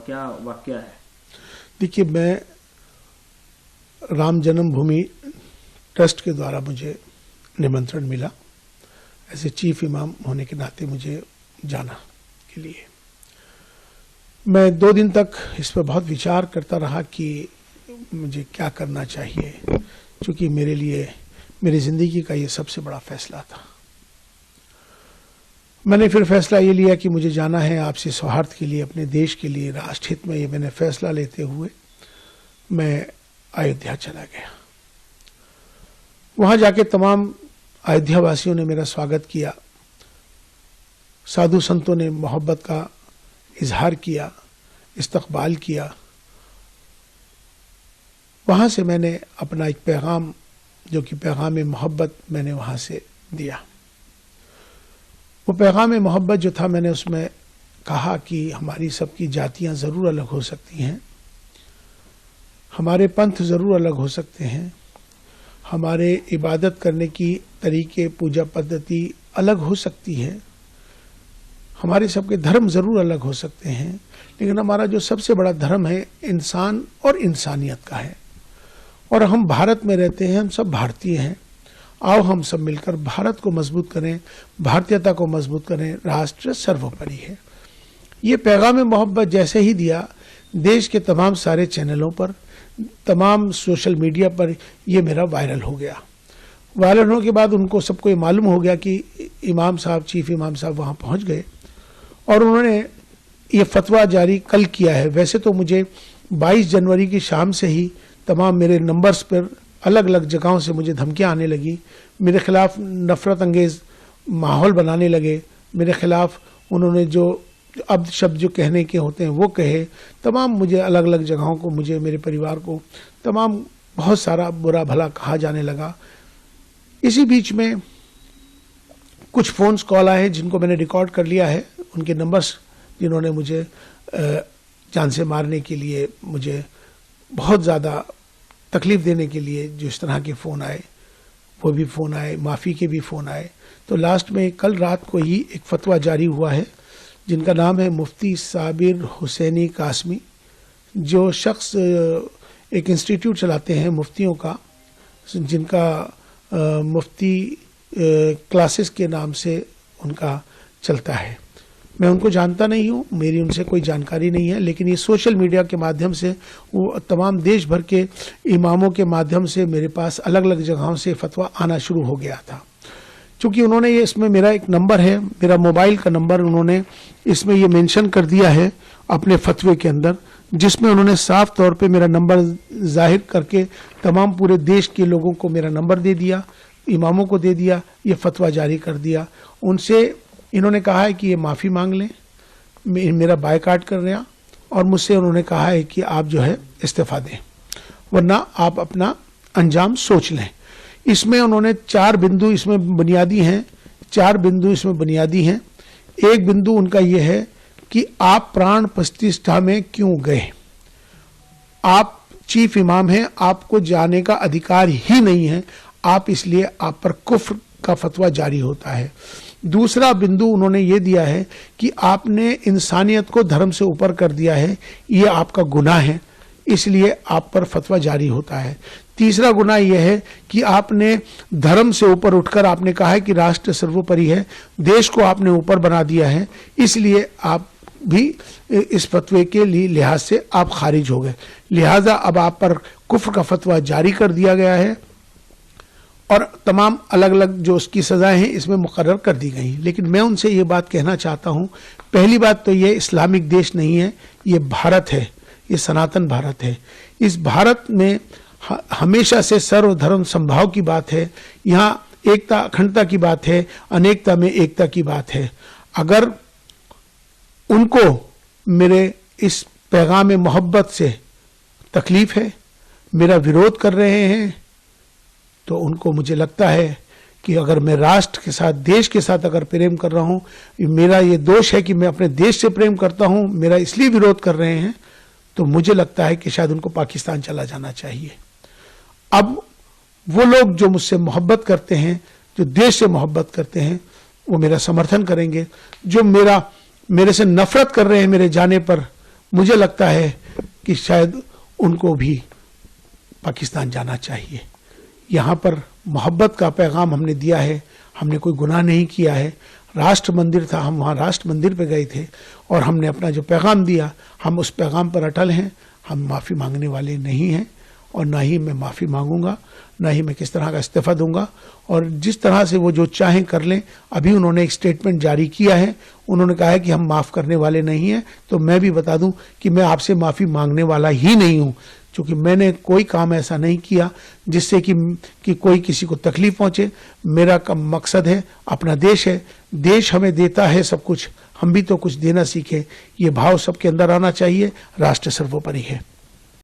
क्या वाकया है? देखिए, मैं राम जन्मभूमि ट्रस्ट के द्वारा मुझे निमंत्रण मिला, ऐसे चीफ इमाम होने के नाते मुझे जाना के लिए। मैं 2 दिन तक इस पर बहुत विचार करता रहा कि मुझे क्या करना चाहिए, क्योंकि मेरे लिए मेरी जिंदगी का ये सबसे बड़ा फैसला था। मैंने फिर फैसला ये लिया कि मुझे जाना है आपसी सौहार्द के लिए, अपने देश के लिए, राष्ट्र हित में। ये मैंने फैसला लेते हुए मैं अयोध्या चला गया। वहां जाके तमाम अयोध्या वासियों ने मेरा स्वागत किया, साधु संतों ने मोहब्बत का इजहार किया, इस्तकबाल किया। वहां से मैंने अपना एक पैगाम, जो कि पैगाम मोहब्बत, मैंने वहां से दिया। वो पैगाम मोहब्बत जो था, मैंने उसमें कहा कि हमारी सबकी जातियां जरूर अलग हो सकती हैं, हमारे पंथ जरूर अलग हो सकते हैं, हमारे इबादत करने की तरीके, पूजा पद्धति अलग हो सकती है, हमारे सबके धर्म जरूर अलग हो सकते हैं, लेकिन हमारा जो सबसे बड़ा धर्म है इंसान और इंसानियत का है। और हम भारत में रहते हैं, हम सब भारतीय हैं। आओ हम सब मिलकर भारत को मजबूत करें, भारतीयता को मजबूत करें, राष्ट्र सर्वोपरि है। ये पैगाम मोहब्बत जैसे ही दिया, देश के तमाम सारे चैनलों पर, तमाम सोशल मीडिया पर ये मेरा वायरल हो गया। वायरल होने के बाद उनको सबको ये मालूम हो गया कि इमाम साहब, चीफ इमाम साहब वहाँ पहुँच गए और उन्होंने ये फतवा जारी कल किया है। वैसे तो मुझे 22 जनवरी की शाम से ही तमाम मेरे नंबर्स पर अलग अलग जगहों से मुझे धमकियां आने लगी, मेरे खिलाफ नफरत अंगेज माहौल बनाने लगे, मेरे खिलाफ उन्होंने जो अब शब्द जो कहने के होते हैं वो कहे, तमाम मुझे अलग अलग जगहों को, मुझे, मेरे परिवार को तमाम बहुत सारा बुरा भला कहा जाने लगा। इसी बीच में कुछ फोन्स कॉल आए जिनको मैंने रिकॉर्ड कर लिया है, उनके नंबर्स, जिन्होंने मुझे जान से मारने के लिए, मुझे बहुत ज़्यादा तकलीफ देने के लिए जो इस तरह के फ़ोन आए, वो भी फ़ोन आए, माफ़ी के भी फ़ोन आए। तो लास्ट में कल रात को ही एक फतवा जारी हुआ है, जिनका नाम है मुफ्ती साबिर हुसैनी कासमी, जो शख्स एक इंस्टीट्यूट चलाते हैं मुफ्तियों का, जिनका मुफ्ती क्लासेस के नाम से उनका चलता है। मैं उनको जानता नहीं हूँ, मेरी उनसे कोई जानकारी नहीं है, लेकिन ये सोशल मीडिया के माध्यम से, वो तमाम देश भर के इमामों के माध्यम से मेरे पास अलग अलग जगहों से फतवा आना शुरू हो गया था। चूँकि उन्होंने ये, इसमें मेरा एक नंबर है, मेरा मोबाइल का नंबर उन्होंने इसमें ये मेंशन कर दिया है अपने फतवे के अंदर, जिसमें उन्होंने साफ तौर पे मेरा नंबर जाहिर करके तमाम पूरे देश के लोगों को मेरा नंबर दे दिया, इमामों को दे दिया, ये फतवा जारी कर दिया। उनसे इन्होंने कहा है कि ये माफ़ी मांग लें, मेरा बायकाट कर रहे हैं, और मुझसे उन्होंने कहा है कि आप जो है इस्तीफा दें, वरना आप अपना अंजाम सोच लें। इसमें उन्होंने 4 बिंदु इसमें बुनियादी हैं, 4 बिंदु इसमें बुनियादी हैं। एक बिंदु उनका ये है कि आप प्राण प्रतिष्ठा में क्यों गए, आप चीफ इमाम हैं, आपको जाने का अधिकार ही नहीं है, आप इसलिए आप पर कुफ्र का फतवा जारी होता है। दूसरा बिंदु उन्होंने ये दिया है कि आपने इंसानियत को धर्म से ऊपर कर दिया है, ये आपका गुनाह है, इसलिए आप पर फतवा जारी होता है। तीसरा गुनाह यह है कि आपने धर्म से ऊपर उठकर आपने कहा है कि राष्ट्र सर्वोपरि है, देश को आपने ऊपर बना दिया है, इसलिए आप भी इस फतवे के लिहाज से आप खारिज हो गए, लिहाजा अब आप पर कुफ्र का फतवा जारी कर दिया गया है और तमाम अलग अलग जो उसकी सजाएं हैं इसमें मुकर्रर कर दी गई। लेकिन मैं उनसे ये बात कहना चाहता हूँ, पहली बात तो ये इस्लामिक देश नहीं है, ये भारत है, ये सनातन भारत है। इस भारत में हमेशा से सर्वधर्म संभाव की बात है, यहाँ एकता अखंडता की बात है, अनेकता में एकता की बात है। अगर उनको मेरे इस पैगाम मोहब्बत से तकलीफ है, मेरा विरोध कर रहे हैं, तो उनको, मुझे लगता है कि अगर मैं राष्ट्र के साथ, देश के साथ अगर प्रेम कर रहा हूं, मेरा ये दोष है कि मैं अपने देश से प्रेम करता हूं, मेरा इसलिए विरोध कर रहे हैं, तो मुझे लगता है कि शायद उनको पाकिस्तान चला जाना चाहिए। अब वो लोग जो मुझसे मोहब्बत करते हैं, जो देश से मोहब्बत करते हैं, वो मेरा समर्थन करेंगे। जो मेरे से नफरत कर रहे हैं मेरे जाने पर, मुझे लगता है कि शायद उनको भी पाकिस्तान जाना चाहिए। यहाँ पर मोहब्बत का पैगाम हमने दिया है, हमने कोई गुनाह नहीं किया है। राष्ट्र मंदिर था, हम वहाँ राष्ट्र मंदिर पे गए थे और हमने अपना जो पैगाम दिया, हम उस पैगाम पर अटल हैं। हम माफ़ी मांगने वाले नहीं हैं और ना ही मैं माफ़ी मांगूंगा, ना ही मैं किस तरह का इस्तीफ़ा दूंगा। और जिस तरह से वो जो चाहें कर लें। अभी उन्होंने एक स्टेटमेंट जारी किया है, उन्होंने कहा है कि हम माफ़ करने वाले नहीं हैं। तो मैं भी बता दूं कि मैं आपसे माफ़ी मांगने वाला ही नहीं हूं, क्योंकि मैंने कोई काम ऐसा नहीं किया जिससे कि कोई किसी को तकलीफ पहुंचे। मेरा मकसद है, अपना देश है, देश हमें देता है सब कुछ, हम भी तो कुछ देना सीखें। ये भाव सबके अंदर आना चाहिए। राष्ट्र सर्वोपरि है।